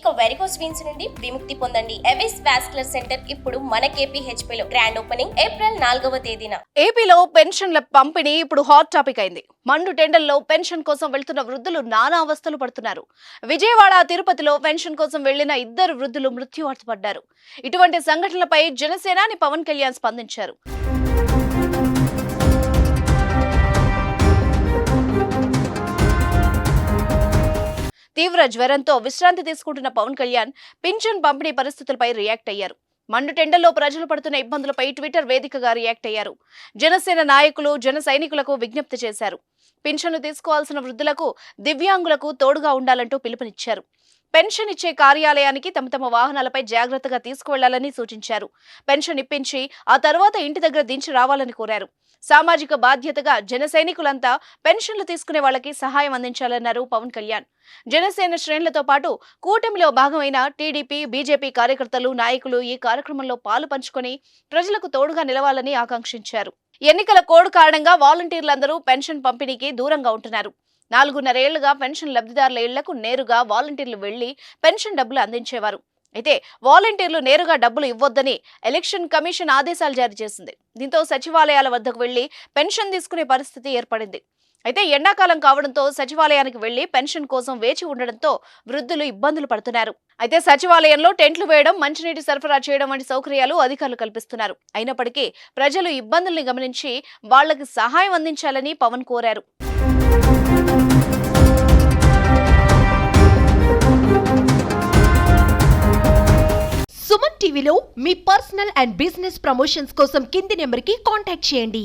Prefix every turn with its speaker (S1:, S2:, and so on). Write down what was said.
S1: ఇక varicose veins నుండి విముక్తి పొందండి. ఎవిస్ వాస్కులర్ సెంటర్ ఇప్పుడు మన KPHP లో గ్రాండ్ ఓపెనింగ్ ఏప్రిల్ 4వ తేదీన.
S2: ఏపీలో పెన్షన్ల పంపిణీ ఇప్పుడు హాట్ టాపిక్ అయింది. మండు టెండల్లో పెన్షన్ కోసం వెళ్తున్న వృద్ధులు నానా అవస్థలు పడుతున్నారు. విజయవాడ, తిరుపతిలో పెన్షన్ కోసం వెళ్లిన 2 వృద్ధులు మృత్యువాత పడ్డారు. ఇటువంటి సంఘటనలపై జనసేనాని పవన్ కళ్యాణ్ స్పందించారు. తీవ్ర జ్వరంతో విశ్రాంతి తీసుకుంటున్న పవన్ కళ్యాణ్ పింఛన్ పంపిణీ పరిస్థితులపై రియాక్ట్ అయ్యారు. మండు టెండల్లో ప్రజలు పడుతున్న ఇబ్బందులపై ట్విట్టర్ వేదికగా రియాక్ట్ అయ్యారు. జనసేన నాయకులు జన సైనికులకు విజ్ఞప్తి చేశారు. పింఛన్లు తీసుకోవాల్సిన వృద్ధులకు, దివ్యాంగులకు తోడుగా ఉండాలంటూ పిలుపునిచ్చారు. పెన్షన్ ఇచ్చే కార్యాలయానికి తమ వాహనాలపై జాగ్రత్తగా తీసుకువెళ్లాలని సూచించారు. పెన్షన్ ఇప్పించి ఆ తర్వాత ఇంటి దగ్గర దించి రావాలని కోరారు. సామాజిక బాధ్యతగా జన సైనికులంతా పెన్షన్లు తీసుకునే వాళ్ళకి సహాయం అందించాలన్నారు పవన్ కళ్యాణ్. జనసేన శ్రేణులతో పాటు కూటమిలో భాగమైన టీడీపీ, బీజేపీ కార్యకర్తలు, నాయకులు ఈ కార్యక్రమంలో పాలు పంచుకొని ప్రజలకు తోడుగా నిలవాలని ఆకాంక్షించారు. ఎన్నికల కోడ్ కారణంగా వాలంటీర్లందరూ పెన్షన్ పంపిణీకి దూరంగా ఉంటున్నారు. 4.5 ఏళ్లుగా పెన్షన్ లబ్ధిదారుల ఇళ్లకు నేరుగా వాలంటీర్లు వెళ్లి పెన్షన్ డబ్బులు అందించేవారు. అయితే వాలంటీర్లు నేరుగా డబ్బులు ఇవ్వొద్దని ఎలక్షన్ కమిషన్ ఆదేశాలు జారీ చేసింది. దీంతో సచివాలయాల వద్దకు వెళ్లి పెన్షన్ తీసుకునే పరిస్థితి ఏర్పడింది. అయితే ఎండాకాలం కావడంతో సచివాలయానికి వెళ్లి పెన్షన్ కోసం వేచి ఉండడంతో వృద్ధులు ఇబ్బందులు పడుతున్నారు. అయితే సచివాలయంలో టెంట్లు వేయడం, మంచినీటి సరఫరా చేయడం వంటి సౌకర్యాలు అధికారులు కల్పిస్తున్నారు. అయినప్పటికీ ప్రజలు ఇబ్బందుల్ని గమనించి వాళ్లకు సహాయం అందించాలని పవన్ కోరారు.
S3: సుమన్ టీవీలో మీ పర్సనల్ అండ్ బిజినెస్ ప్రమోషన్స్ కోసం కింది నెంబర్కి కాంటాక్ట్ చేయండి.